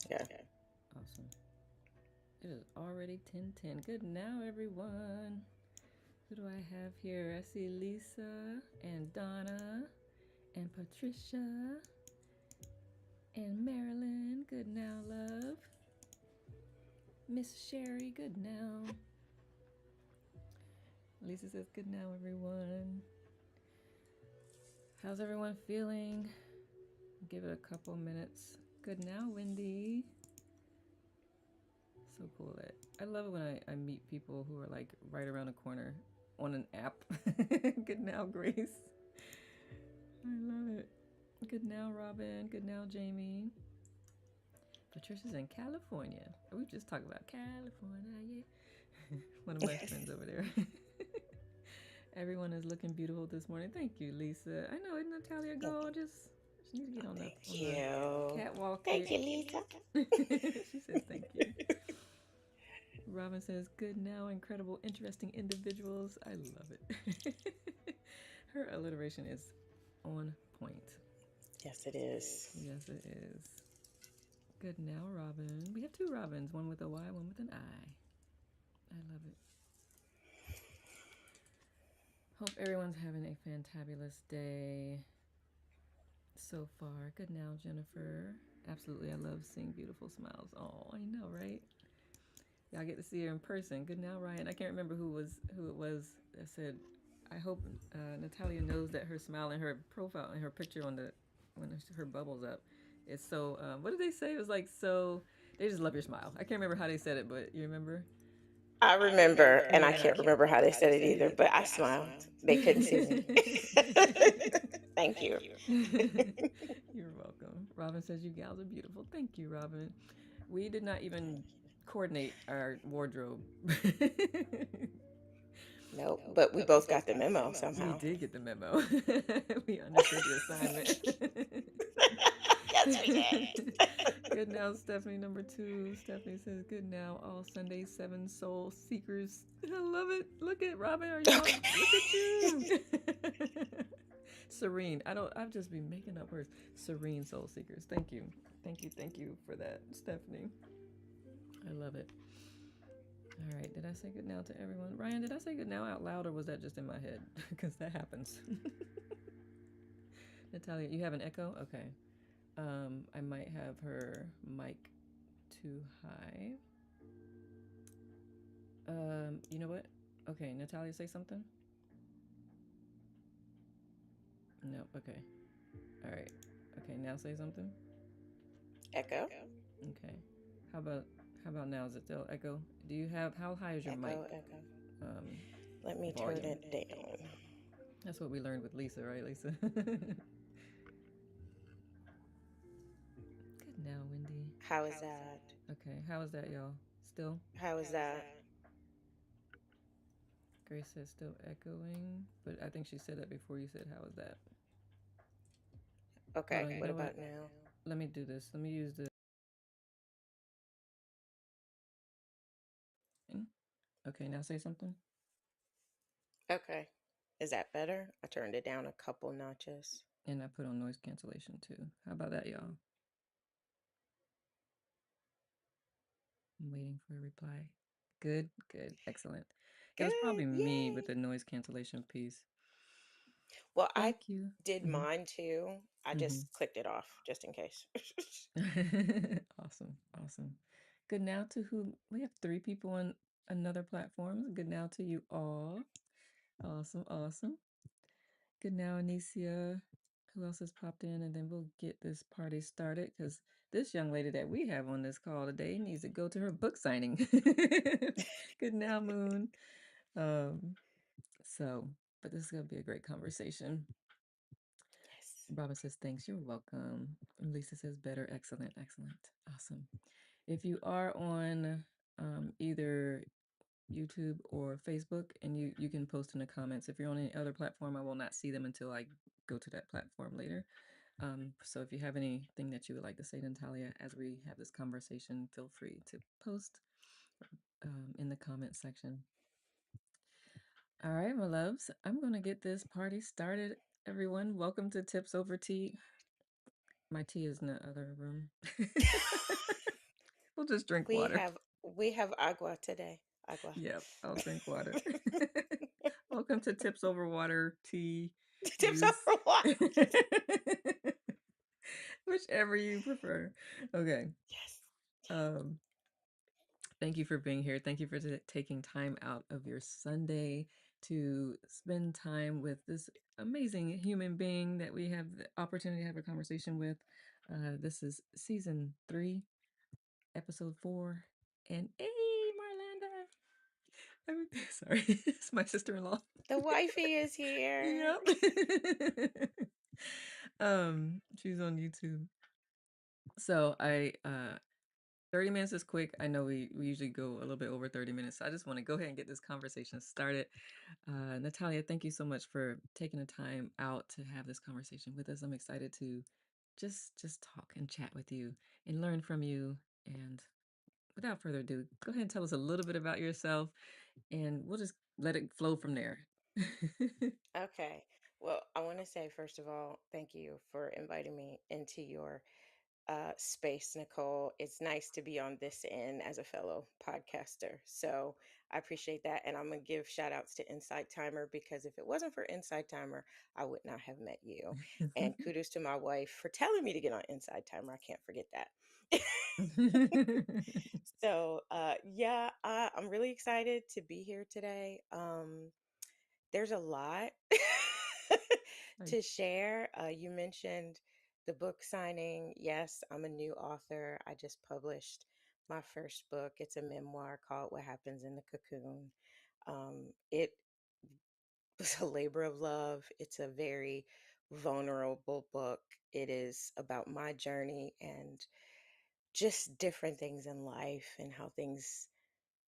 Yeah. Awesome. It is already 10:10. Good now, everyone. Who do I have here? I see Lisa and Donna and Patricia and Marilyn. Good now, love. Miss Sherry. Good now. Lisa says, good now, everyone. How's everyone feeling? Give it a couple minutes. Good now, Wendy. So cool that I love it when I meet people who are like right around the corner on an app. Good now, Grace. I love it. Good now, Robin. Good now, Jamie. Patricia's in California. We just talked about California, yeah. One of my friends over there. Everyone is looking beautiful this morning. Thank you, Lisa. I know, isn't Natalia Thank you. gorgeous? She needs to get Thank on the you. catwalk Thank here. you, Lisa. She says thank you. Robin says, good now, incredible, interesting individuals. I love it. Her alliteration is on point. Yes, it is. Yes, it is. Good now, Robin. We have two Robins, one with a Y, one with an I. I love it. Hope everyone's having a fantabulous day so far. Good now, Jennifer. Absolutely, I love seeing beautiful smiles. Oh, I know, right? Y'all get to see her in person. Good now, Ryan. I can't remember who it was that said. I hope Natalia knows that her smile and her profile and her picture on the when her bubbles up. It's so. What did they say? It was like so. They just love your smile. I can't remember how they said it, but you remember? I remember, and I Yeah. can't remember how they said it either, but I smiled. They couldn't see me. Thank you. You're welcome. Robin says you gals are beautiful. Thank you, Robin. We did not even coordinate our wardrobe. Nope, but we both got the memo We somehow. did get the memo. We understood the assignment. Yes, we did. Good now, Stephanie number two. Stephanie says, good now, all Sunday 7 soul seekers. I love it. Look at Robin. Are y'all? Look at you. Okay. Serene. I've just been making up words. Serene soul seekers. Thank you. Thank you. Thank you for that, Stephanie. I love it. All right. Did I say good now to everyone? Ryan, did I say good now out loud or was that just in my head? Because that happens. Natalia, you have an echo? Okay. I might have her mic too high. You know what? Okay, Natalia, say something. No. Okay. All right. Okay, now say something. Echo, Okay. How about how about now? Is it still echo? Do you have how high is your mic echo, echo. um, Let me turn volume? it down. That's what we learned with Lisa, right, Lisa? Good now, Wendy. How is that? Okay, how is that, y'all? Still? How is that? Grace says still echoing, but I think she said that before you said how is that. Hold Okay, on, you what know what? about now? Let me do this. Let me use the. Okay, now say something. Okay. Is that better? I turned it down a couple notches. And I put on noise cancellation too. How about that, y'all? I'm waiting for a reply. Good, good, excellent. It was Good. probably me with Yay. the noise cancellation piece. Well, I Thank you. did Hmm. mine too. I Hmm. just clicked it off just in case. Awesome, awesome. Good now to who we have three people on another platform. Good now to you all. Awesome, awesome. Good now, Anicia. Who else has popped in? And then we'll get this party started because this young lady that we have on this call today needs to go to her book signing. Good now, Moon. Um, so, but this is going to be a great conversation. Yes. Robin says, thanks, you're welcome. And Lisa says, better, excellent, excellent. Awesome. If you are on either YouTube or Facebook, and you can post in the comments. If you're on any other platform, I will not see them until I go to that platform later. So if you have anything that you would like to say, Natalia, as we have this conversation, feel free to post in the comment section. All right, my loves, I'm going to get this party started. Everyone, welcome to Tips Over Tea. My tea is in the other room. We'll just drink We water. have we have agua today. Agua. Yep, I'll drink water. Welcome to Tips Over Water, tea, Tips juice. over water. Whichever you prefer. Okay. Yes. Um, thank you for being here. Thank you for taking time out of your Sunday to spend time with this amazing human being that we have the opportunity to have a conversation with. This is season 3, episode 4. And hey, Marlanda. Sorry, it's my sister-in-law. The wifey is here. Yep. She's on YouTube. So 30 minutes is quick. I know we usually go a little bit over 30 minutes. So I just want to go ahead and get this conversation started. Natalia, thank you so much for taking the time out to have this conversation with us. I'm excited to just talk and chat with you and learn from you. And without further ado, go ahead and tell us a little bit about yourself, and we'll just let it flow from there. Okay. Well, I want to say, first of all, thank you for inviting me into your space, Nicole. It's nice to be on this end as a fellow podcaster. So I appreciate that. And I'm going to give shout outs to Inside Timer because if it wasn't for Inside Timer, I would not have met you. And kudos to my wife for telling me to get on Inside Timer. I can't forget that. So, yeah, I'm really excited to be here today. There's a lot Like, to share. You mentioned the book signing. Yes, I'm a new author. I just published my first book. It's a memoir called What Happens in the Cocoon. It was a labor of love. It's a very vulnerable book. It is about my journey and just different things in life and how things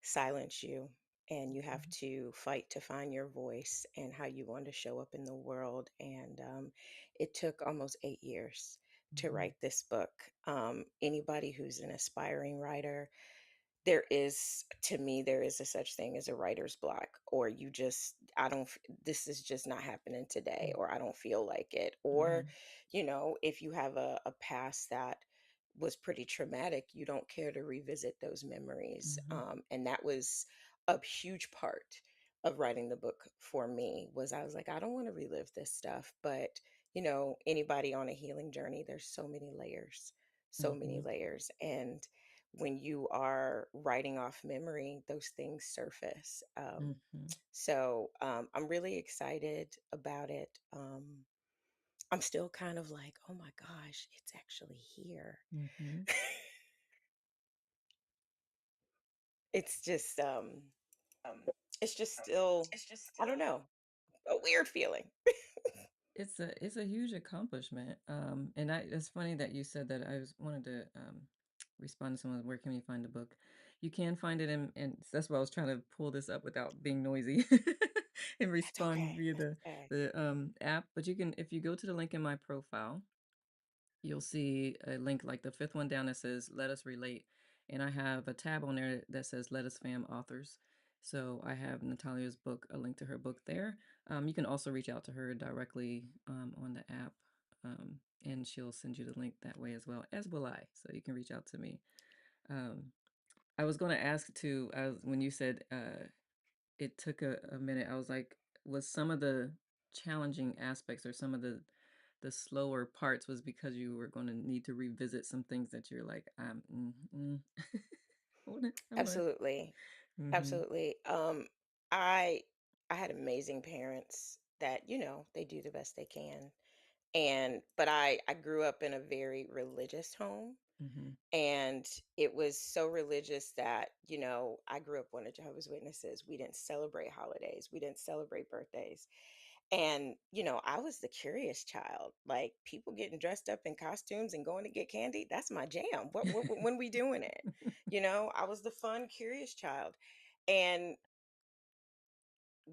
silence you and you have to fight to find your voice and how you want to show up in the world. And it took almost 8 years to mhm, write this book. Anybody who's an aspiring writer, there is, to me, there is a such thing as a writer's block, or you just, I don't, this is just not happening today, or I don't feel like it. Or, mhm, if you have a past that was pretty traumatic, you don't care to revisit those memories. mhm, And that was a huge part of writing the book for me was I was like, I don't want to relive this stuff. But, anybody on a healing journey, there's so many mhm, layers. And when you are writing off memory, those things surface. mhm, I'm really excited about it. I'm still kind of like, oh my gosh, it's actually here. mhm. It's just it's just still, I don't know, a weird feeling. It's a huge accomplishment. And it's funny that you said that. Wanted to respond to someone. Where can we find the book? You can find it and that's why I was trying to pull this up without being noisy and That's respond okay. via That's the okay. app. But you can, if you go to the link in my profile, you'll see a link like the fifth one down that says "Let Us Relate," and I have a tab on there that says "Let Us Fam Authors." So I have Natalia's book, a link to her book there. You can also reach out to her directly on the app, and she'll send you the link that way as well, as will I. So you can reach out to me. Um, I was going to ask too, when you said it took a minute. I was like, was some of the challenging aspects or some of the slower parts was because you were going to need to revisit some things that you're like, hold on. Absolutely. Mm-hmm. Absolutely. I I had amazing parents that, they do the best they can. But I grew up in a very religious home. Mm-hmm. And it was so religious that, I grew up one of Jehovah's Witnesses. We didn't celebrate holidays. We didn't celebrate birthdays. And, I was the curious child. Like people getting dressed up in costumes and going to get candy. That's my jam. When we doing it? I was the fun, curious child. And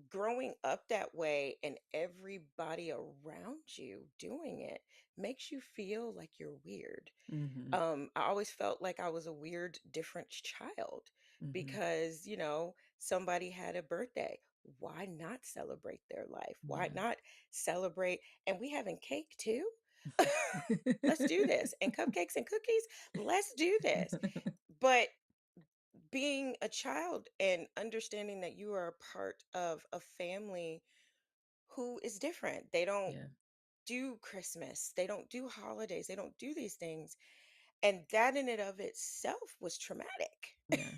growing up that way and everybody around you doing it makes you feel like you're weird. Mm-hmm. I always felt like I was a weird, different child Mm-hmm. because, somebody had a birthday. Why not celebrate their life? Why Yeah. not celebrate? And we having cake too? Let's do this. And cupcakes and cookies, let's do this. But being a child and understanding that you are a part of a family who is different. They don't Yeah. do Christmas, they don't do holidays, they don't do these things. And that in and of itself was traumatic Yeah.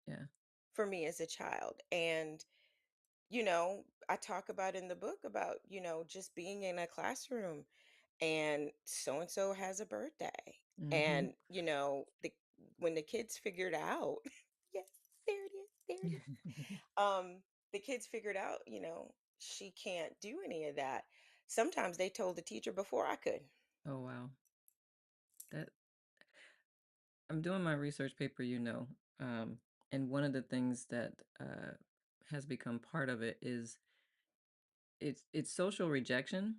Yeah. for me as a child. And, I talk about in the book about, just being in a classroom and so and so has a birthday. Mhm. And, when the kids figured out, yes, there it is, there it is. The kids figured out, she can't do any of that. Sometimes they told the teacher before I could. Oh, wow. That I'm doing my research paper, um, and one of the things that, has become part of it is it's social rejection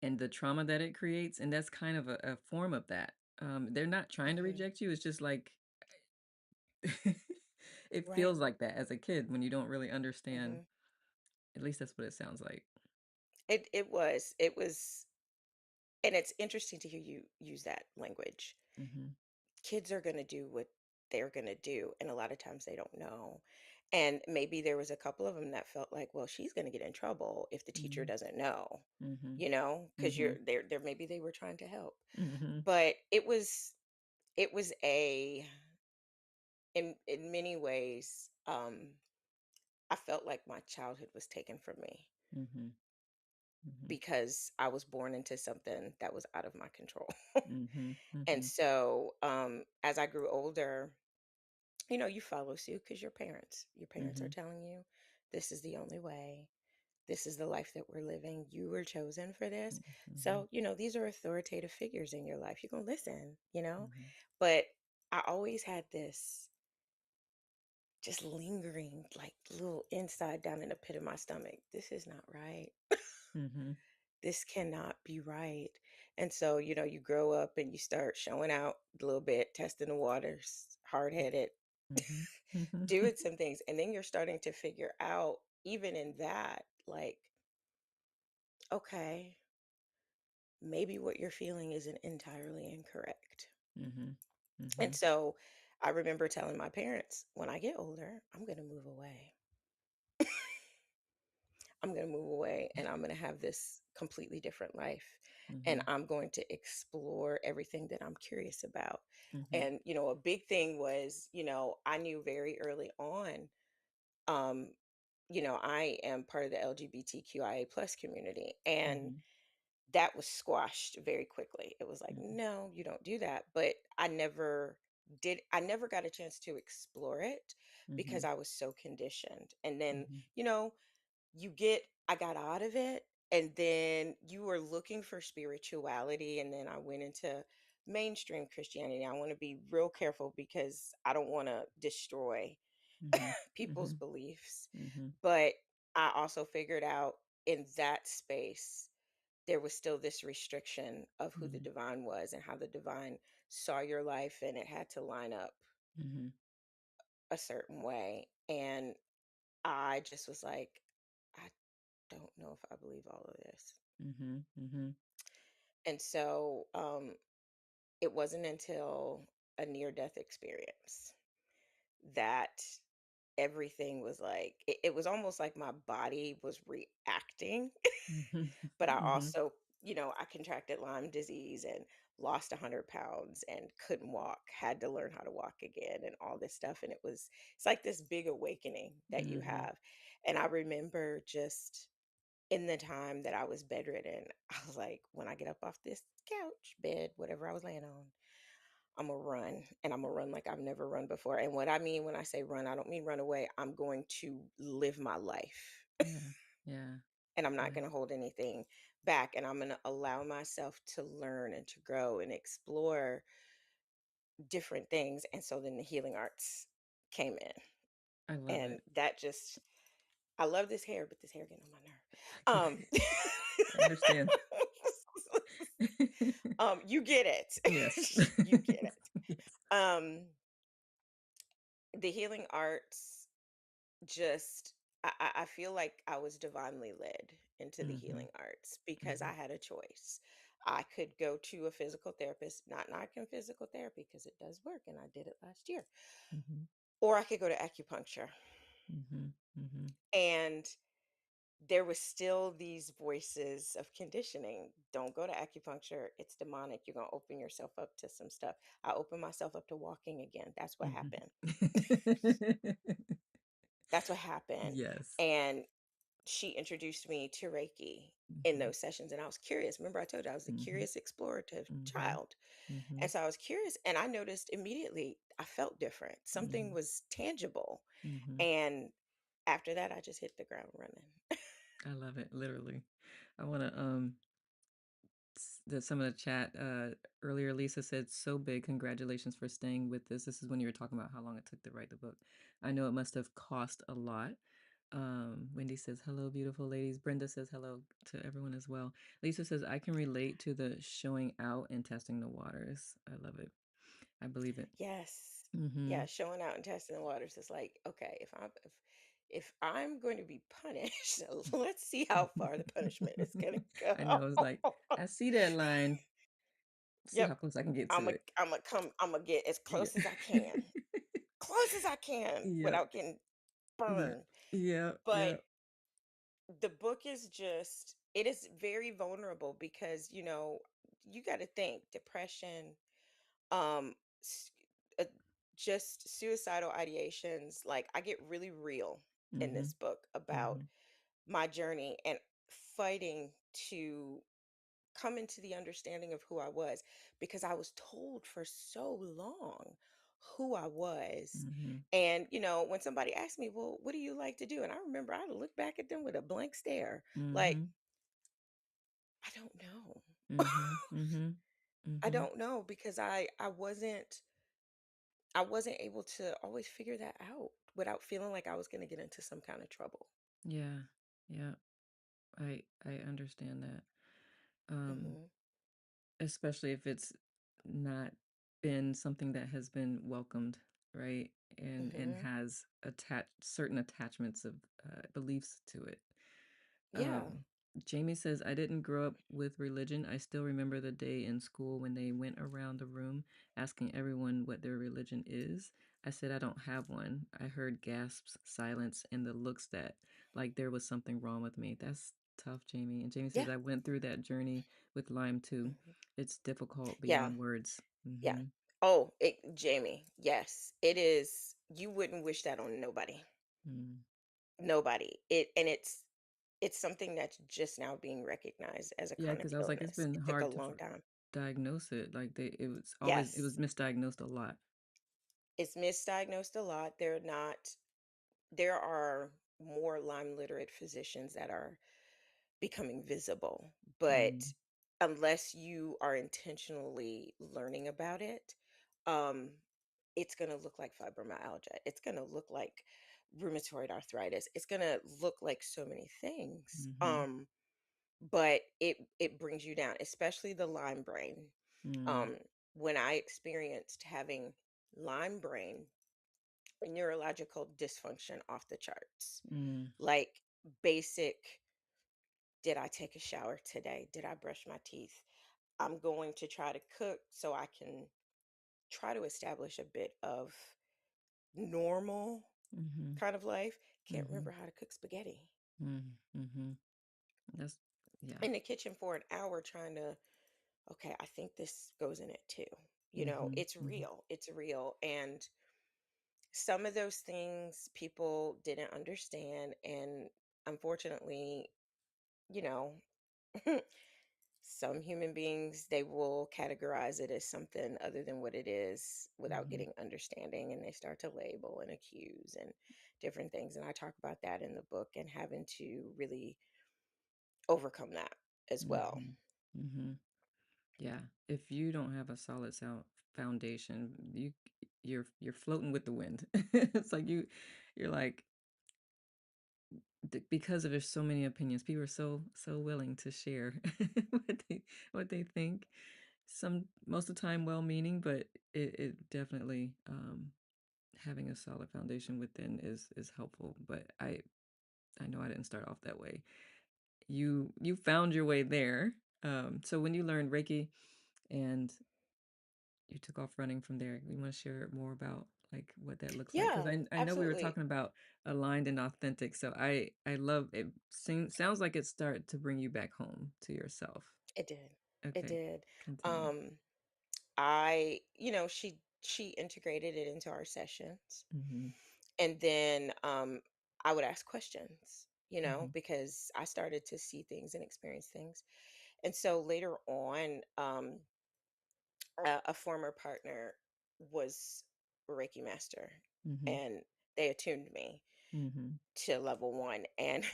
and the trauma that it creates, and that's kind of a form of that. They're not trying to Hmm. reject you, it's just like it Right. feels like that as a kid when you don't really understand. Hmm. At least that's what it sounds like. It was, and it's interesting to hear you use that language. Mhm. Kids are going to do what they're going to do, and a lot of times they don't know. And maybe there was a couple of them that felt like, well, she's going to get in trouble if the teacher Mhm. doesn't know, Mhm. because Mhm. there maybe they were trying to help. Mhm. But it was a in many ways, I felt like my childhood was taken from me Mhm. Mhm. because I was born into something that was out of my control. Mhm. And Mhm. so, as I grew older, you follow suit because your parents are Mhm. telling you this is the only way. This is the life that we're living. You were chosen for this. Mhm. So, these are authoritative figures in your life. You're going to listen. Mhm. But I always had this just lingering, like little inside down in the pit of my stomach. This is not right. Mhm. This cannot be right. And so, you grow up and you start showing out a little bit, testing the waters, hard headed, Mhm. Mhm. doing some things. And then you're starting to figure out, even in that, like, okay, maybe what you're feeling isn't entirely incorrect. Mhm. And Mhm. so I remember telling my parents, when I get older, I'm going to move away. I'm going to move away and I'm going to have this completely different life. And Mhm. I'm going to explore everything that I'm curious about. Mhm. And, a big thing was, I knew very early on, um, I am part of the LGBTQIA plus community. And Mhm. that was squashed very quickly. It was like, Mhm. no, you don't do that. But I never got a chance to explore it because Mhm. I was so conditioned. And then, Mhm. I got out of it, and then you were looking for spirituality. And then I went into mainstream Christianity. I want to be real careful because I don't want to destroy Mhm. people's Mhm. beliefs. Mhm. But I also figured out in that space, there was still this restriction of who the Mhm. divine was and how the divine saw your life, and it had to line up Mhm. a certain way. And I just was like, I don't know if I believe all of this. Mhm. Mhm. And so, it wasn't until a near death experience that everything was like, it was almost like my body was reacting. Mhm. But I Mhm. also, I contracted Lyme disease and lost 100 pounds and couldn't walk, had to learn how to walk again and all this stuff. And it's like this big awakening that you Mhm. have. And I remember just in the time that I was bedridden, I was like, when I get up off this couch, bed, whatever I was laying on, I'm gonna run, and I'm gonna run like I've never run before. And what I mean when I say run, I don't mean run away. I'm going to live my life, Yeah. Yeah. and I'm not Yeah. going to hold anything back. And I'm going to allow myself to learn and to grow and explore different things. And so then the healing arts came in, I love and it. that just, I love this hair, but this hair getting on my nerve. I understand. You get it. Yes. You get it. Yes. The healing arts just, I feel like I was divinely led into the Mhm. healing arts because I Mhm. had a choice. I could go to a physical therapist, not knocking physical therapy because it does work, and I did it last year. Mhm. or I could go to acupuncture. Mhm. Mhm. And there was still these voices of conditioning. Don't go to acupuncture. It's demonic. You're going to open yourself up to some stuff. I opened myself up to walking again. That's what Mhm. happened. That's what happened. Yes. And she introduced me to Reiki in Mhm. those sessions. And I was curious. Remember, I told you I was a Mhm. curious, explorative Mhm. child. And Mhm. so I was curious. And I noticed immediately I felt different. Something Mhm. was tangible. Mhm. And after that, I just hit the ground running. I love it, literally. I wanna, some of the chat earlier, Lisa said, "So big, congratulations for staying with this." This is when you were talking about how long it took to write the book. I know it must have cost a lot. Wendy says, "Hello, beautiful ladies." Brenda says, "Hello" to everyone as well. Lisa says, "I can relate to the showing out and testing the waters." I love it. I believe it. Yes. Mm-hmm. Yeah, showing out and testing the waters is like, okay, if I'm going to be punished, let's see how far the punishment is gonna I know. It's go. like, I see that line. See how Yep. close I can get to I'm a it. I'm a come I'm gonna get as Yeah. close as I can. Close as I can Yep. without getting Yeah. burned. Yeah. But Yeah. the book is just it is very vulnerable because, you got to think depression, um s- uh, just suicidal ideations. Like, I get really real in Mm-hmm. this book about Mm-hmm. my journey and fighting to come into the understanding of who I was, because I was told for so long who I was. Mm-hmm. And when somebody asked me, well, what do you like to do, and I remember I would look back at them with a blank stare, like, Mm-hmm. I don't know. Mm-hmm. Mm-hmm. I Mm-hmm. don't know, because I wasn't able to always figure that out without feeling like I was going to get into some kind of trouble. Yeah. Yeah. I understand that. Um, Mhm. especially if it's not been something that has been welcomed, right? And Mhm. has attached certain attachments of beliefs to it. Yeah. Um, Jamie says, "I didn't grow up with religion. I still remember the day in school when they went around the room asking everyone what their religion is. I said, I don't have one. I heard gasps, silence, and the looks that like there was something wrong with me." That's tough, Jamie. And Jamie says, Yeah. "I went through that journey with Lyme too. Mhm. It's difficult Yeah. beyond words." Yeah. Mm-hmm. Oh, Jamie, yes, it is. You wouldn't wish that on nobody. Mm. Nobody. It's something that's just now being recognized as a Yeah, chronic because I was like, it's illness. been It took a hard to long time. diagnose it. Like it was Yes, misdiagnosed a lot. it's misdiagnosed a lot. There are more Lyme literate physicians that are becoming visible, but Mm. unless you are intentionally learning about it, um, it's going to look like fibromyalgia. It's going to look like rheumatoid arthritis. It's going to look like so many things. Mm-hmm. But it brings you down, especially the Lyme brain. Mm. Um, when I experienced having Lyme brain, neurological dysfunction off the charts, Mm. like basic, did I take a shower today? Did I brush my teeth? I'm going to try to cook so I can try to establish a bit of normal Mhm. kind of life. Can't Mhm. remember how to cook spaghetti Mm. Mhm. That's yeah. in the kitchen for an hour trying to, okay, I think this goes in it too. Mhm. It's Mhm. real. It's real. And some of those things people didn't understand. And unfortunately, you know, some human beings, they will categorize it as something other than what it is without Mhm. getting understanding, and they start to label and accuse and different things. And I talk about that in the book and having to really overcome that as well. Mhm. Mhm. Yeah. If you don't have a solid foundation, you're floating with the wind. It's like you're like because of there's so many opinions, people are so willing to share what they think. Some most of the time well-meaning, but it definitely having a solid foundation within is helpful. But I know I didn't start off that way. You found your way there. So when you learned Reiki and you took off running from there, you want to share more about like what that looks like? Because Yeah, I know we were absolutely. talking about aligned and authentic, so I love it. Sounds like it started to bring you back home to yourself. It did. It Okay, did. continue. Um, she integrated it into our sessions. Mhm, And then I would ask questions, mhm, because I started to see things and experience things. And so later on, a former partner was a Reiki master, mhm, and they attuned me mhm, to level one. And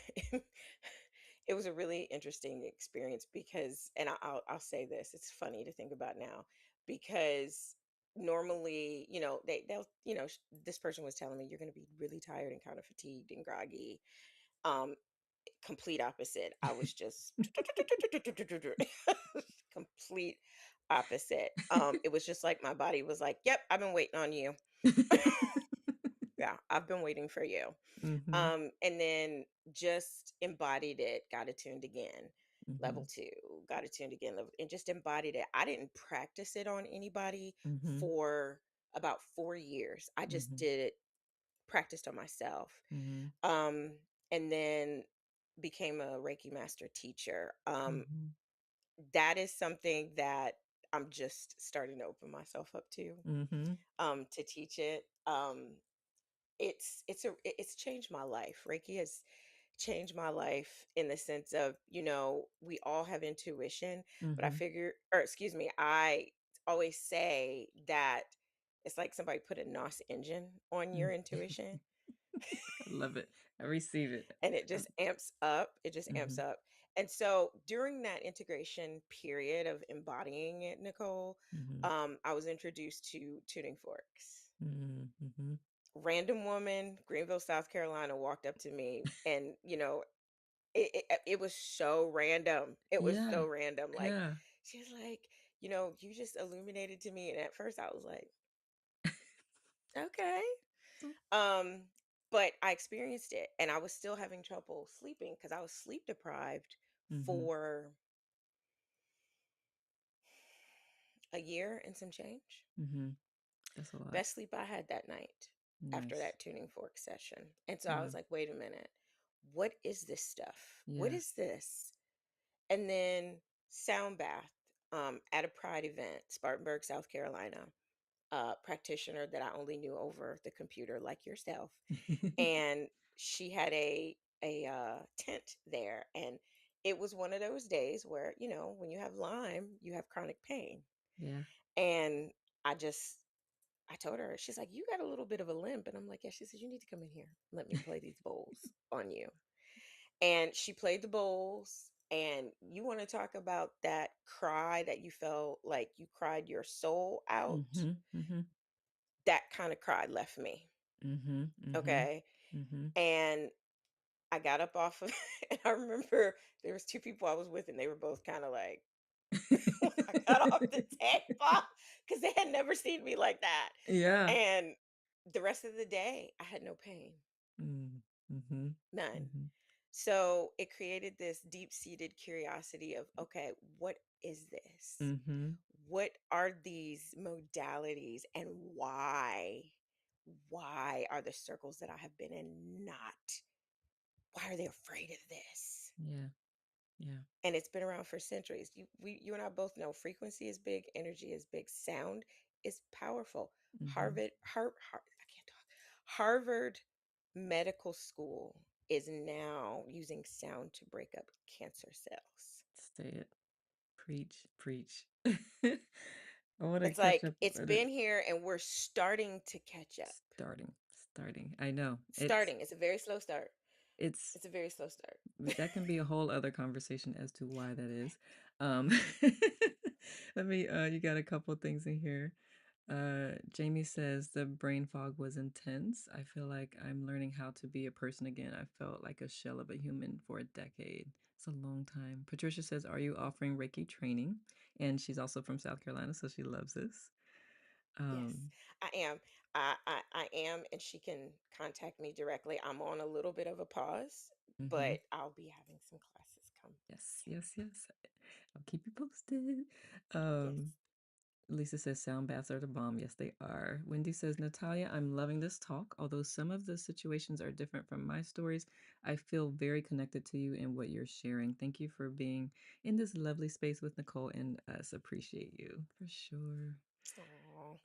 it was a really interesting experience because, and I'll say this, it's funny to think about now because normally, this person was telling me you're going to be really tired and kind of fatigued and groggy. Um, Complete opposite. I was just complete opposite. It was just like my body was like, "Yep, I've been waiting on you." Yeah, I've been waiting for you. mhm, And then just embodied it, got attuned again. Level mhm, two, got attuned again, and just embodied it. I didn't practice it on anybody mhm, for about 4 years. I just mhm, did it, practiced on myself. mhm, Um, and then became a Reiki master teacher. mhm, That is something that I'm just starting to open myself up mhm, to teach it. It's changed my life. Reiki has changed my life in the sense of, we all have intuition, but I mhm. figure, or excuse me, I always say that it's like somebody put a NOS engine on Mm. your intuition I love it. I receive it. and it Um, just amps up. It just amps mhm, up. And so during that integration period of embodying it, Nicole, mhm, I was introduced to tuning forks. mhm, mhm. Random woman, Greenville, South Carolina, walked up to me, and it was so random. It was Yeah, so random. Like, yeah. she was like, you just illuminated to me. And at first I was like, okay. Um, but I experienced it and I was still having trouble sleeping because I was sleep deprived Mhm, for a year and some change. mhm. That's a lot. Best sleep I had that night after Nice. that tuning fork session. And so I Yeah, was like, wait a minute. What is this stuff? What yeah. is this? And then sound bath at a pride event, Spartanburg, South Carolina, practitioner that I only knew over the computer, like yourself. And she had a tent there, and it was one of those days where, when you have Lyme, you have chronic pain. Yeah. And I just I told her, she's like, you got a little bit of a limp. And I'm like, yeah. She says, you need to come in here. Let me play these bowls on you. And she played the bowls. And you want to talk about that cry that you felt like you cried your soul out? Mhm, mhm, That kind of cry left me. mhm, mhm, Okay. mhm. And I got up off of and I remember there was two people I was with, and they were both kind of like, when I got off the table, because they had never seen me like that. Yeah. And the rest of the day, I had no pain, Mm, mhm, none. mhm, So it created this deep seated curiosity of, okay, what is this? mhm. What are these modalities, and why? Why are the circles that I have been in not? Why are they afraid of this? Yeah, yeah. And it's been around for centuries. You and I both know frequency is big, energy is big, sound is powerful. Mhm. I can't talk. Harvard Medical School is now using sound to break up cancer cells. Say it. Preach, preach. I wanna It's catch like up it's with it. been here and we're starting to catch up. Starting, starting. I know. Starting. It's a very slow start. It's It's a very slow start. that can be a whole other conversation as to why that is. Um, let me you got a couple things in here. Jamie says the brain fog was intense. I feel like I'm learning how to be a person again. I felt like a shell of a human for a decade. It's a long time. Patricia says, "Are you offering Reiki training?" And she's also from South Carolina, so she loves this. Yes, Um, I am. I am, and she can contact me directly. I'm on a little bit of a pause, mhm. but I'll be having some classes come Yes, soon. yes, yes. I'll keep you posted. Yes. Um, Lisa says sound baths are the bomb. Yes, they are. Wendy says, Natalia, I'm loving this talk. Although some of the situations are different from my stories, I feel very connected to you and what you're sharing. Thank you for being in this lovely space with Nicole and us. Appreciate you for sure.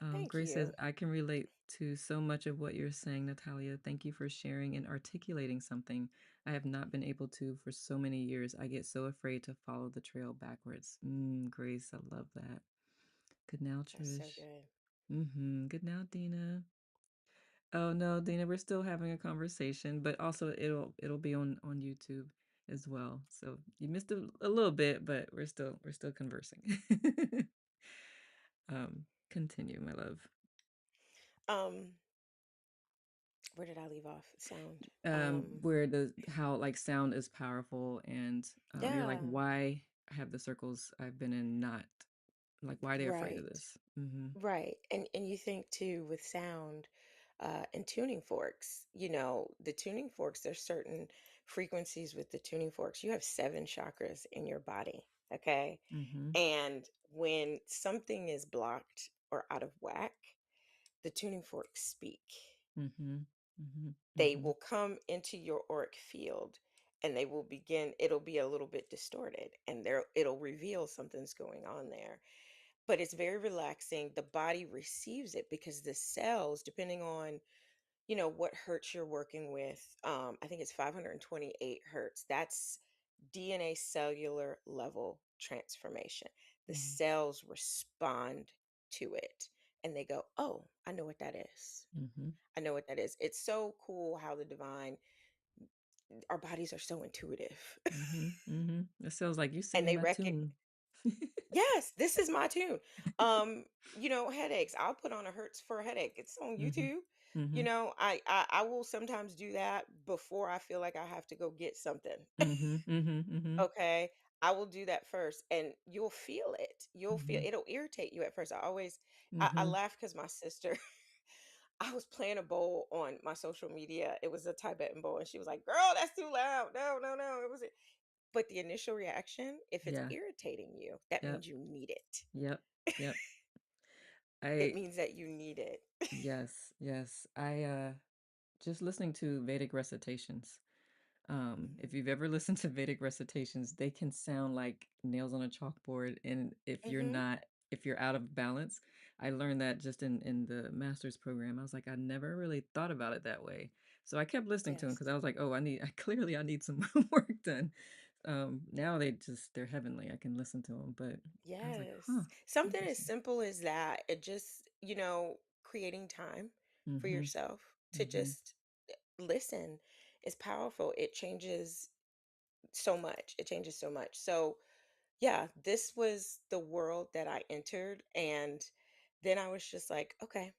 Oh, thank Grace says, you. I can relate to so much of what you're saying, Natalia. Thank you for sharing and articulating something I have not been able to for so many years. I get so afraid to follow the trail backwards. Grace, I love that. Good now, That's so Trish. good. Good now, Dina. Oh no, Dina, we're still having a conversation, but also it'll be on YouTube as well. So you missed a little bit, but we're still conversing. Continue, my love. Um, where did I leave off? Sound. Where the how like sound is powerful and you're like, Yeah, why have the circles I've been in not like why are they afraid of right. this? Mm-hmm. Right. And you think too with sound, and tuning forks, the tuning forks, there's certain frequencies with the tuning forks. You have seven chakras in your body. Okay. Mm-hmm. And when something is blocked or out of whack, the tuning forks speak. Mm-hmm. Mm-hmm. They Mm-hmm. will come into your auric field and they will begin, it'll be a little bit distorted and it'll reveal something's going on there, but it's very relaxing. The body receives it because the cells, depending on, what hertz you're working with, I think it's 528 hertz. That's DNA cellular level transformation. The cells respond to it and they go, oh, I know what that is. Mm-hmm. I know what that is. It's so cool how the divine, our bodies are so intuitive. Mm-hmm. Mm-hmm. It sounds like you And singing they my recognize, tune. yes, this is my tune. Headaches. I'll put on a Hertz for a headache. It's on Mm-hmm. YouTube. Mm-hmm. I will sometimes do that before I feel like I have to go get something. Mhm, mhm, mhm, Okay. I will do that first and you'll feel it. You'll feel mhm, it'll irritate you at first. I mhm, laugh because my sister, I was playing a bowl on my social media. It was a Tibetan bowl, and she was like, "Girl, that's too loud. No, no, no." It was, but the initial reaction, if it's yeah, irritating you, that yep, means you need it. yep, yep. It I means that you need it. yes, yes. Just listening to Vedic recitations. If you've ever listened to Vedic recitations, they can sound like nails on a chalkboard, and Mhm. if you're out of balance, I learned that just in the master's program. I was like, I never really thought about it that way. So I kept listening to them because Yes. I was like, oh, I need some work done. Now they're heavenly. I can listen to them, but I was like, huh, Yes. Something as interesting. simple as that, it just, creating time for Mm-hmm. yourself to Mm-hmm. just listen is powerful. It changes so much. It changes so much. So, yeah, this was the world that I entered. And then I was just like, okay,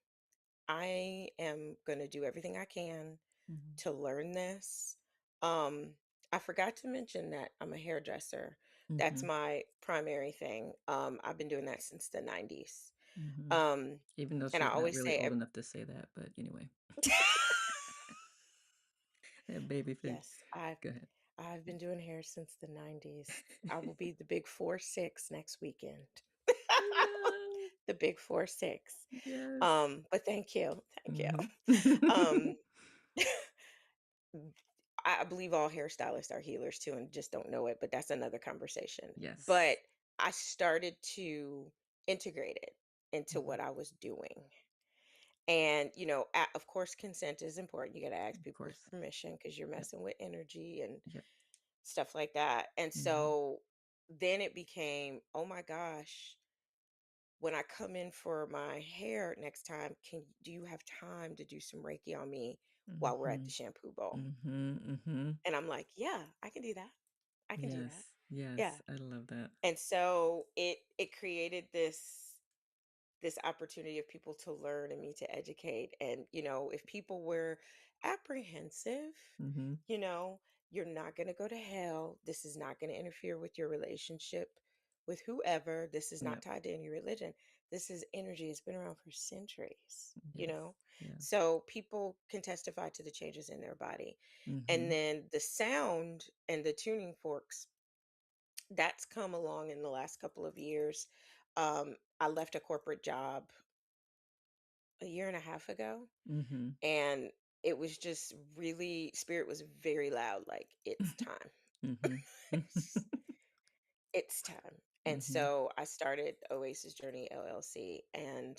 I am going to do everything I can Mm-hmm. to learn this. Um, I forgot to mention that I'm a hairdresser. That's Mm-hmm. my primary thing. I've been doing that since the 90s. Mm-hmm. Um, Even though and I she's not always really say, old enough to say that, but anyway. That baby face. yes, I've Go ahead. I've been doing hair since the 90s. I will be the big 4-6 next weekend. I know. The big 4-6. Yes. But thank you. Thank you. Mhm. Um, I believe all hairstylists are healers too and just don't know it, but that's another conversation. But Yes. I started to integrate it into Mhm. what I was doing. And, of course, consent is important. You got to ask Of people's course. permission because you're Yep. messing with energy and Yep. stuff like that. And Mhm. so then it became, oh my gosh, when I come in for my hair next time, do you have time to do some Reiki on me while we're at the Mhm. shampoo bowl? Mhm. Mhm. And I'm like, yeah, I can do that. I can do that. Yes. Yeah. Yes. I love that. And so it created this opportunity of people to learn and me to educate. And, if people were apprehensive, Mhm. you know, you're not going to go to hell. This is not going to interfere with your relationship with whoever. This is not Yep. tied to any religion. This is energy. It's been around for centuries, you Yes. know? Yes. So people can testify to the changes in their body. And Mhm. then the sound and the tuning forks, that's come along in the last couple of years. I left a corporate job a year and a half ago, Mhm. and it was just really spirit was very loud, like, "It's time. Mhm. It's it's time." And Mhm. so I started Oasis Journey LLC, and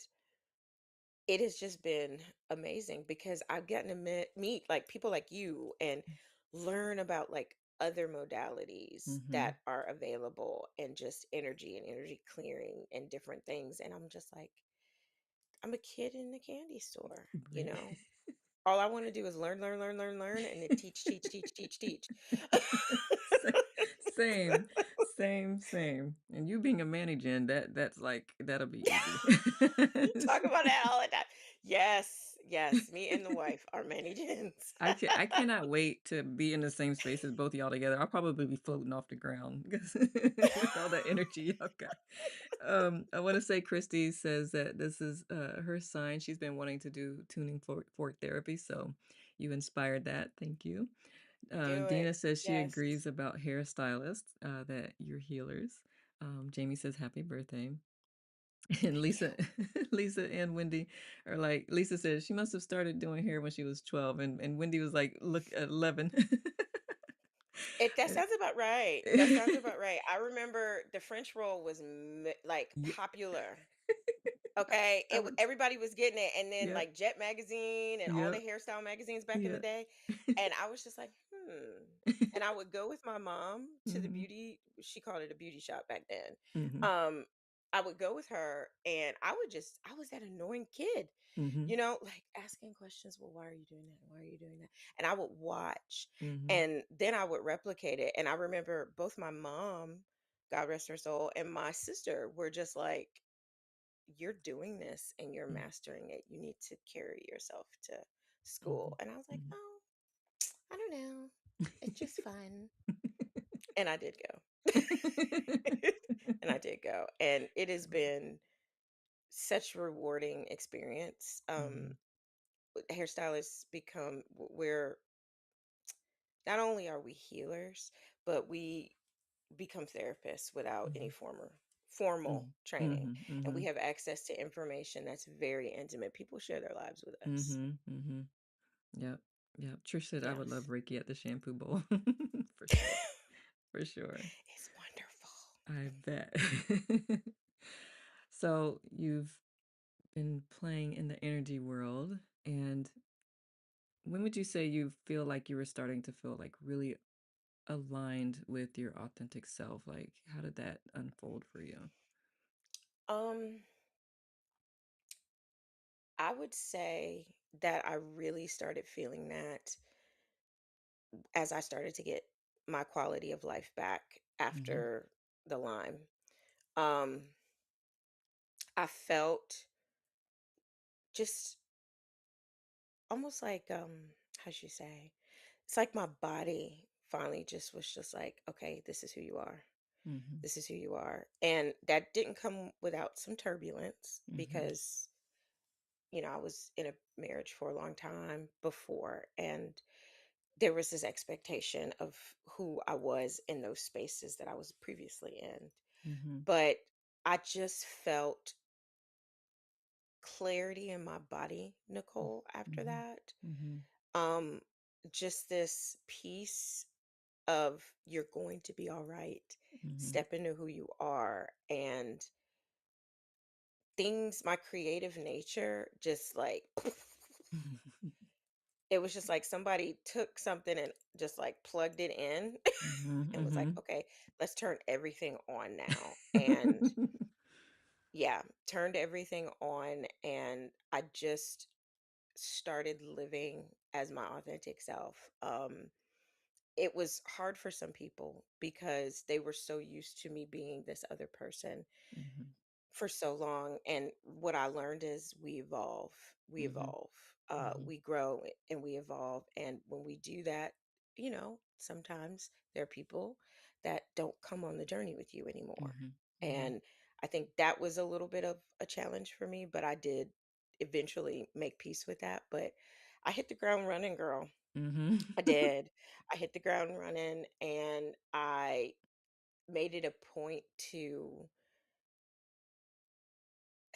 it has just been amazing because I've gotten to meet like people like you and learn about like other modalities that Mhm. are available and just energy and energy clearing and different things. And I'm just like, I'm a kid in the candy store, you Right. know? All I want to do is learn, learn, learn, learn, learn, and then teach, teach, teach, teach, teach. Sa same, same. And you being a mannequin, that's like that'll be easy. You talk about that all the time. Yes, yes. Me and the wife are many gens. I cannot wait to be in the same space as both of y'all together. I'll probably be floating off the ground because with all that energy y'all got. I wanna say Christy says that this is, her sign. She's been wanting to do tuning fork therapy, so you inspired that. Thank you. Do it. Dina says she Yes. agrees about hairstylists, that you're healers. Jamie says happy birthday. And Thank you. Lisa and Wendy are like Lisa says she must have started doing hair when she was 12 and Wendy was like, "Look at 11." That And sounds about right. That sounds about right. I remember the French roll was like yeah, popular. Okay, I was everybody was getting it, and then yeah, like Jet magazine and all the yeah, hairstyle magazines back in the yeah. day, and I was just like, and I would go with my mom to the Mhm, beauty. She called it a beauty shop back then. mhm, Um, I would go with her, and I was that annoying kid, mhm, like asking questions. Well, why are you doing that? Why are you doing that? And I would watch, mhm, and then I would replicate it. And I remember both my mom, God rest her soul, and my sister were just like, you're doing this and you're mm, mastering it. You need to carry yourself to school. mhm, And I was like, mhm. oh, I don't know. It's just fun. And I did go. And I did go. And it has been such a rewarding experience. Mhm, Hairstylists become, we're not only are we healers, but we become therapists without any mhm, formal mhm, training. mhm, And we mhm, have access to information that's very intimate. People share their lives with us. mhm, mhm. Yep, yep. Trish said I would love Yes. Reiki at the shampoo bowl. For sure, for sure. It's wonderful. I bet. So you've been playing in the energy world, and when would you say you feel like you were starting to feel like really aligned with your authentic self? Like, how did that unfold for you? Um, I would say that I really started feeling that as I started to get my quality of life back Mhm, after the Lyme. Um, I felt just almost like how should you say? It's like my body finally just was just like, okay, this is who you are. mhm, This is who you are. And that didn't come without some turbulence mhm, because I was in a marriage for a long time before, and there was this expectation of who I was in those spaces that I was previously in. mhm, But I just felt clarity in my body, mm, Nicole, after mhm, that. mhm, Um, just this peace of you're going to be all right. mhm. Step into who you are. And things, my creative nature, just like it was just like somebody took something and just like plugged it in Mhm, and was like, mhm. okay, let's turn everything on now. And yeah, turned everything on. And I just started living as my authentic self. It was hard for some people because they were so used to me being this other person Mhm, for so long. And what I learned is we mhm, evolve, mhm, we grow and we evolve. And when we do that, sometimes there are people that don't come on the journey with you anymore. mhm, mhm, And I think that was a little bit of a challenge for me, but I did eventually make peace with that. But I hit the ground running, girl. mhm. I did. I hit the ground running, and I made it a point to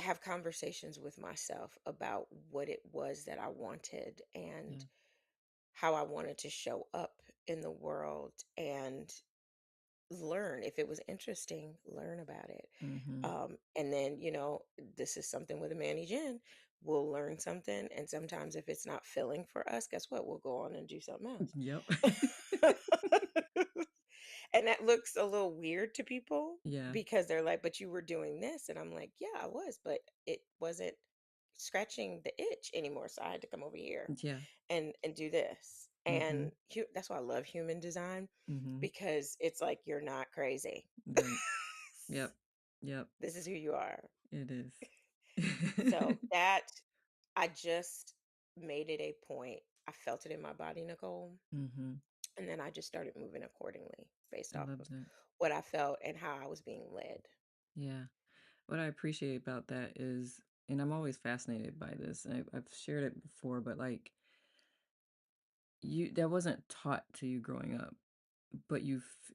have conversations with myself about what it was that I wanted and Yeah. how I wanted to show up in the world and learn. If it was interesting, learn about it. Mhm. And then, this is something with a Manny Jen. We'll learn something. And sometimes if it's not filling for us, guess what? We'll go on and do something else. Yep. And that looks a little weird to people Yeah. because they're like, but you were doing this. And I'm like, yeah, I was, but it wasn't scratching the itch anymore. So I had to come over here Yeah. and do this. And Mhm. that's why I love human design Mhm. because it's like you're not crazy. Right. Yep. Yep. This is who you are. It is. So that I just made it a point. I felt it in my body, Nicole. Mhm. And then I just started moving accordingly based I off love of that. what I felt and how I was being led. Yeah. What I appreciate about that is, and I'm always fascinated by this, and I've shared it before, but like you, that wasn't taught to you growing up, but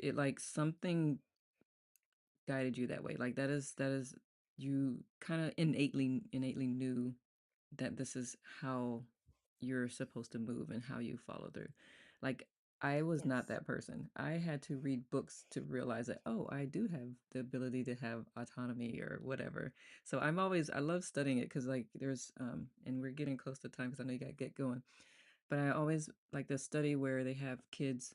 it like something guided you that way. Like that is you kind of innately knew that this is how you're supposed to move and how you follow through. Like I was not Yes. that person. I had to read books to realize that, oh, I do have the ability to have autonomy or whatever. So I love studying it because like there's and we're getting close to time because I know you gotta get going. But I always like the study where they have kids,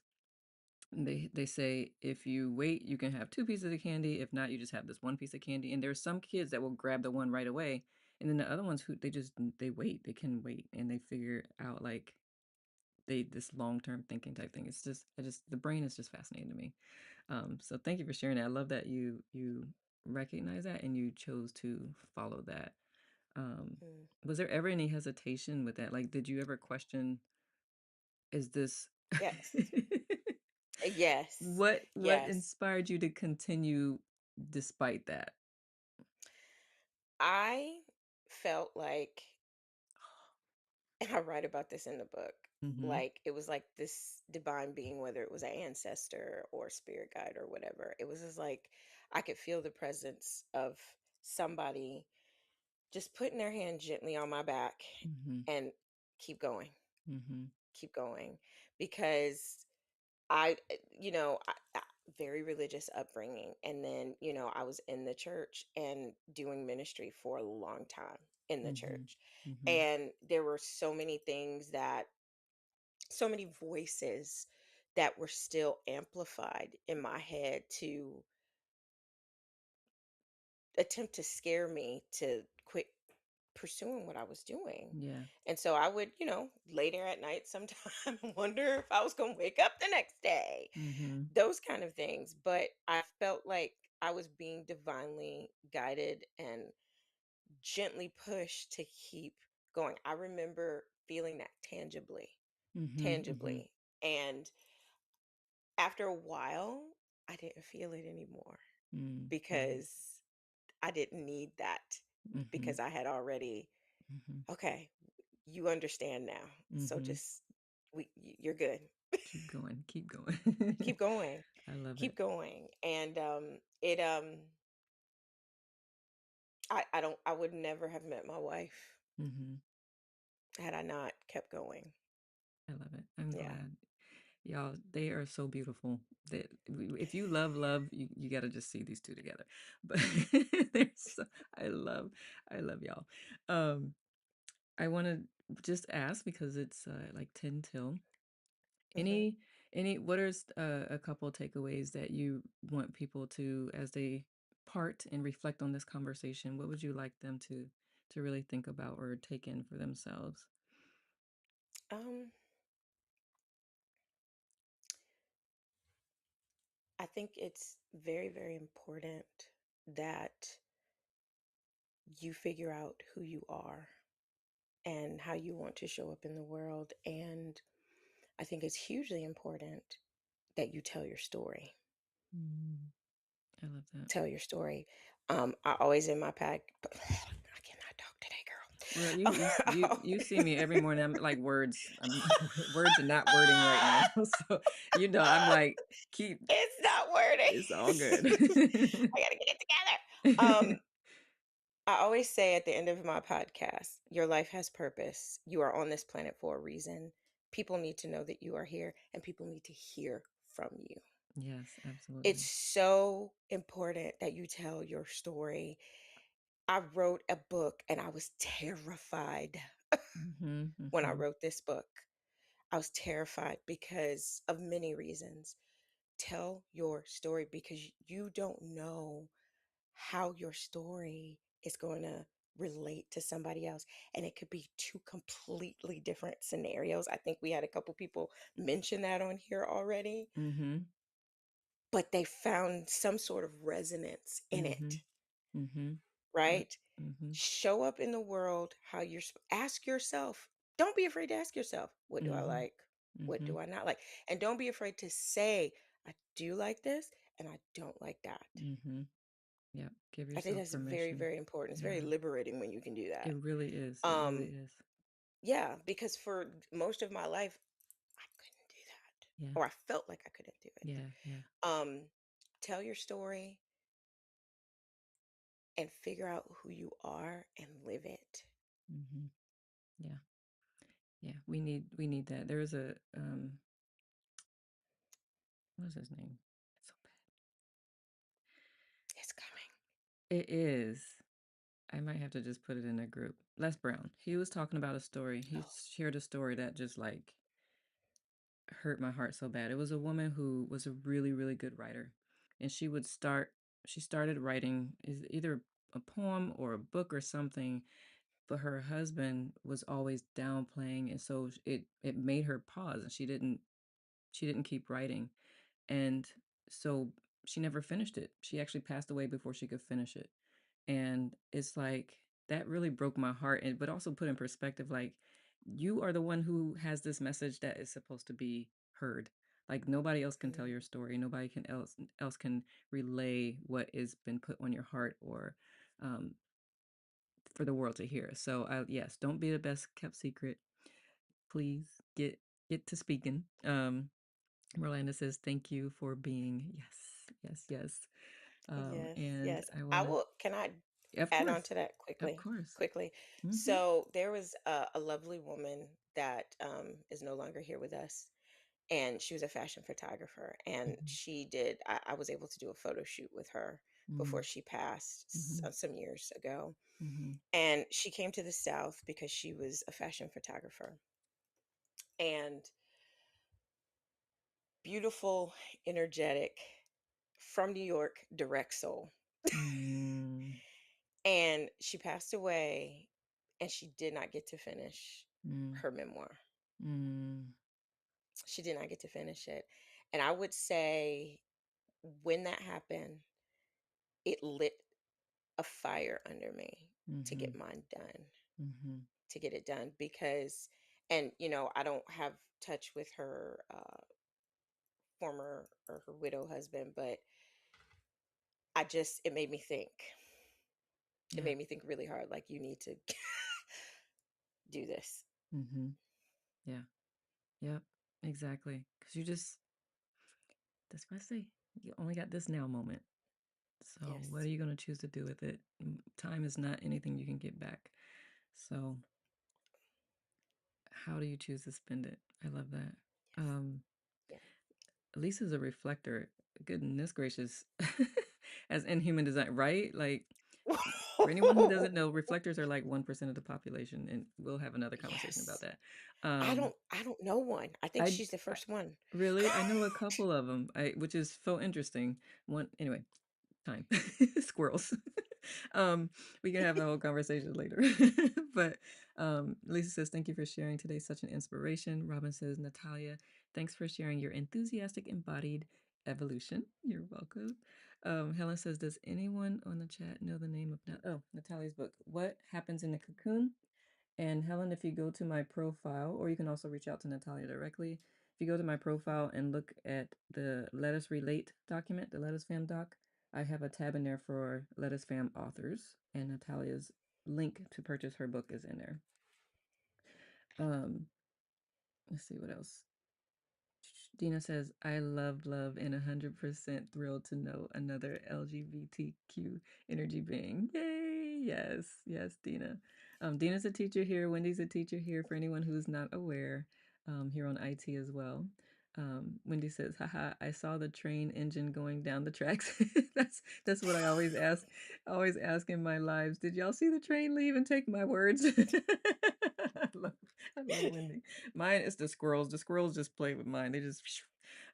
they say if you wait, you can have 2 pieces of candy. If not, you just have this 1 piece of candy. And there's some kids that will grab the one right away, and then the other ones who they wait. They can wait, and they figure out, like, they this long-term thinking type thing. It's just I just the brain is just fascinating to me. So thank you for sharing that. I love that you recognize that and you chose to follow that. Mm. Was there ever any hesitation with that? Like, did you ever question, "Is this" Yes. Yes. What Yes. inspired you to continue despite that? I felt like, and I write about this in the book, Mhm, like it was like this divine being, whether it was an ancestor or spirit guide or whatever. It was just like I could feel the presence of somebody just putting their hand gently on my back mhm, and keep going, mhm, keep going. Because I very religious upbringing. And then, I was in the church and doing ministry for a long time in the mhm, church. mhm, And there were so many voices that were still amplified in my head to attempt to scare me to quit pursuing what I was doing. yeah, And so I would, lay there at night sometime and wonder if I was going to wake up the next day, mhm, those kind of things. But I felt like I was being divinely guided and gently pushed to keep going. I remember feeling that mhm, mhm, tangibly. And after a while, I didn't feel it anymore mm, mhm, because I didn't need that mhm, because I had already, mhm, okay, you understand now. So mhm. just you're good. Keep going, keep going. Keep going. I love Keep it. going. And I would never have met my wife Mhm. had I not kept going. I love it. I'm Yeah. glad. Y'all, they are so beautiful that if you love love, you gotta just see these 2 together. But they're so I love y'all. Um, I wanna just ask because it's, like 10 till. Hmm. What are a couple takeaways that you want people to, as they part and reflect on this conversation, what would you like them to really think about or take in for themselves? Um, I think it's very, very important that you figure out who you are and how you want to show up in the world. And I think it's hugely important that you tell your story. Mm, I love that. Tell your story. I always in my pack. I cannot talk today, Well, girl. you see me every morning. I'm like words. I'm words and not wording right now. So I'm like keep. It's not wording. It's all good. I gotta get it together. I always say at the end of my podcast, your life has purpose. You are on this planet for a reason. People need to know that you are here and people need to hear from you. Yes, It's absolutely. so important that you tell your story. I wrote a book and I was terrified Mhm, when I mhm, wrote this book. I was terrified because of many reasons. Tell your story because you don't know how your story is going to relate to somebody else. And it could be two completely different scenarios. I think we had a couple people mention that on here already, mhm, but they found some sort of resonance in mhm, it, mhm. Yep. right? Mhm, Show up in the world how ask yourself. Don't be afraid to ask yourself, what do I mhm, like? What do mhm, I not like? And don't be afraid to say, I do like this and I don't like that. mhm. Yep. Give I think yourself that's very, permission. very important. It's very Yeah. liberating when you can do that. It really is. It really Um, is. yeah, because for most of my life, I couldn't do that, Yeah. or I felt like I couldn't do it. Yeah. Yeah. Um, Tell your story and figure out who you are and live it. Mhm. Yeah. Yeah. We need that. There was a what was his name? It's so It's coming. bad. It is. I might have to just put it in a group. Les Brown. He was talking about a story. He Oh, shared a story that just like hurt my heart so bad. It was a woman who was a really, really good writer. And she started writing is either a poem or a book or something, but her husband was always downplaying, and so it made her pause, and she didn't keep writing. And so she never finished it. She actually passed away before she could finish it. And it's like that really broke my heart and but also put in perspective like you are the one who has this message that is supposed to be heard. Like nobody else can tell mm, your story. Nobody can else can relay what has been put on your heart or um, for the world to hear. So yes, don't be the best kept secret. Please get to speaking. Miranda says thank you for being yes. yes, And yes. I I want to, will. Can I of add on course, to that of quickly? course. Quickly. Mhm, So there was a lovely woman that is no longer here with us, and she was a fashion photographer, and mhm, I was able to do a photo shoot with her before mm, she passed mhm, some years ago. mhm, And she came to the South because she was a fashion photographer, and beautiful, energetic, from New York, direct soul. mm, And she passed away, and she did not get to finish mm, her memoir. mm. She did not get to finish it. And I would say when that happened, it lit a fire under me to get Mhm, mine done, mhm. to get it done because, and I don't have touch with her former or her widow husband, but it made me think. It Yeah. made me think really hard. Like, you need to do this. Mhm. Yeah. Yep. Exactly. Because that's what I say. You only got this now moment. So what Yes. are you going to choose to do with it? Time is not anything you can get back. So how do you choose to spend it? I love that. Yes. Um, Yeah. Lisa's a reflector. Goodness gracious. As in human design, right? Like for anyone who doesn't know, reflectors are like 1% of the population, and we'll have another conversation about Yes. that. I Um, don't I don't know one. I think I, she's the I first one. really I know a couple of them, which is so interesting. One anyway, time squirrels. um, we can have the whole conversation later. But Lisa says, "Thank you for sharing today. Such an inspiration." Robin says, "Natalia, thanks for sharing your enthusiastic embodied evolution." You're welcome. Helen says, "Does anyone on the chat know the name of Natalia's book? What happens in the cocoon?" And Helen, if you go to my profile, or you can also reach out to Natalia directly. If you go to my profile and look at the Let Us Relate document, the Let Us Fam doc, I have a tab in there for Let Us Fam authors, and Natalia's link to purchase her book is in there. Um, let's see what else. Dina says, I love, and 100% thrilled to know another LGBTQ energy being. Yay! Yes, yes, Dina. Dina's a teacher here. Wendy's a teacher here for anyone who's not aware, here on IT as well. Wendy says, haha, I saw the train engine going down the tracks. That's what I always ask in my lives. Did y'all see the train leave and take my words? love, I love Wendy. Mine is the squirrels. The squirrels just play with mine. They just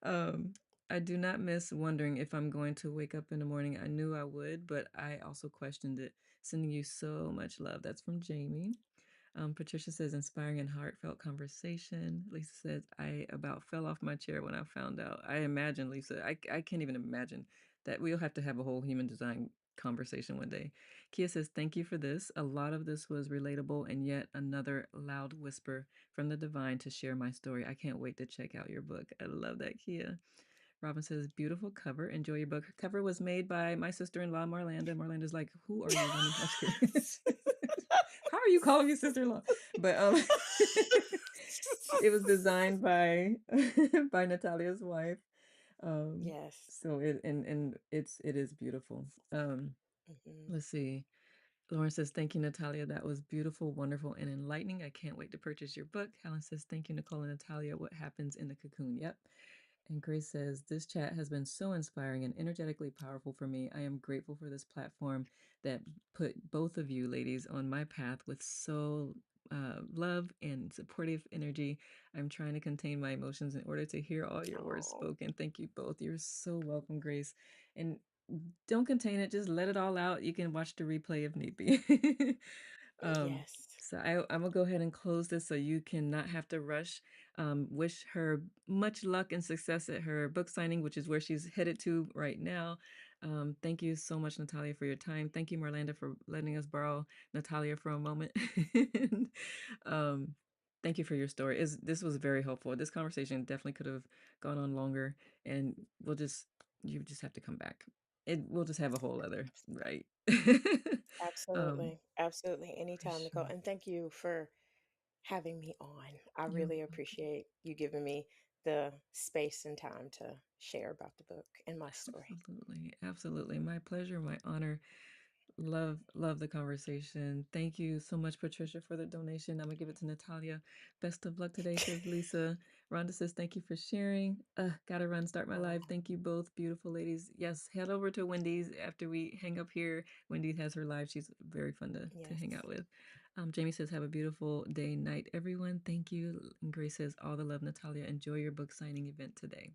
um I do not miss wondering if I'm going to wake up in the morning. I knew I would, but I also questioned it. Sending you so much love. That's from Jamie. Patricia says, inspiring and heartfelt conversation. Lisa says, I about fell off my chair when I found out. I imagine, Lisa, I can't even imagine that we'll have to have a whole human design conversation one day. Kia says, thank you for this. A lot of this was relatable and yet another loud whisper from the divine to share my story. I can't wait to check out your book. I love that, Kia. Robin says, beautiful cover. Enjoy your book. Cover was made by my sister-in-law, Marlanda. Marlanda's like, who are you? I'm just kidding. How are you calling me sister-in-law? But it was designed by by Natalia's wife. Um, Yes. so it is beautiful. Hmm. Let's see. Lauren says, thank you, Natalia. That was beautiful, wonderful, and enlightening. I can't wait to purchase your book. Helen says, thank you, Nicole and Natalia. What happens in the cocoon? Yep. And Grace says, this chat has been so inspiring and energetically powerful for me. I am grateful for this platform that put both of you ladies on my path with so love and supportive energy. I'm trying to contain my emotions in order to hear all your words Oh, spoken. Thank you both. You're so welcome, Grace. And don't contain it, just let it all out. You can watch the replay if need be. um, yes. so I'm gonna go ahead and close this so you cannot have to rush. Wish her much luck and success at her book signing, which is where she's headed to right now. Thank you so much, Natalia, for your time. Thank you, Marlanda, for letting us borrow Natalia for a moment. And, um, thank you for your story. This was very helpful. This conversation definitely could have gone on longer, and you just have to come back. We'll just have a whole other right. um, Absolutely. Absolutely. for Anytime, Nicole. sure. And thank you for having me on. I You're really appreciate you giving me the space and time to share about the book and my story. absolutely, absolutely. My pleasure, my honor. Love the conversation. Thank you so much, Patricia, for the donation. I'm gonna give it to Natalia. Best of luck today, says Lisa. Rhonda says, thank you for sharing. Gotta run, start my live. Oh, Thank you both, beautiful ladies. Yes, head over to Wendy's after we hang up here. Wendy has her live. She's very fun to yes. hang out with. Jamie says, have a beautiful day, night, everyone. Thank you. And Grace says, all the love, Natalia. Enjoy your book signing event today.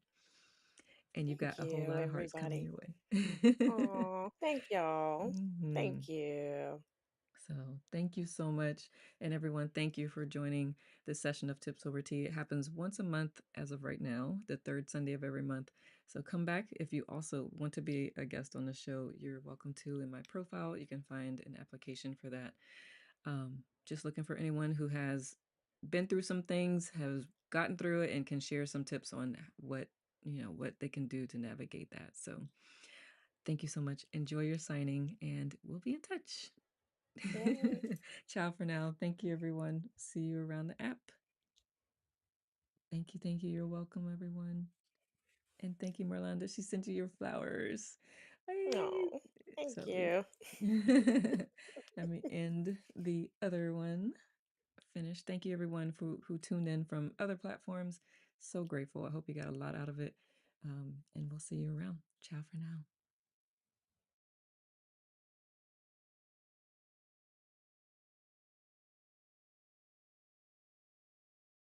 And you've got Thank a whole you, lot of hearts coming everybody. your way. Oh, thank y'all. Mhm. Thank you. So thank you so much. And everyone, thank you for joining this session of Tips Over Tea. It happens once a month as of right now, the third Sunday of every month. So come back. If you also want to be a guest on the show, you're welcome to. In my profile, you can find an application for that. Just looking for anyone who has been through some things, has gotten through it, and can share some tips on what they can do to navigate that. So thank you so much. Enjoy your signing, and we'll be in touch. Yay. Ciao for now. Thank you, everyone. See you around the app. Thank you. Thank you. You're welcome, everyone. And thank you, Marlanda. She sent you your flowers. Hey. Oh, thank So you. let me end the other one. Finish. Thank you, everyone, who tuned in from other platforms. So grateful. I hope you got a lot out of it. And we'll see you around. Ciao for now.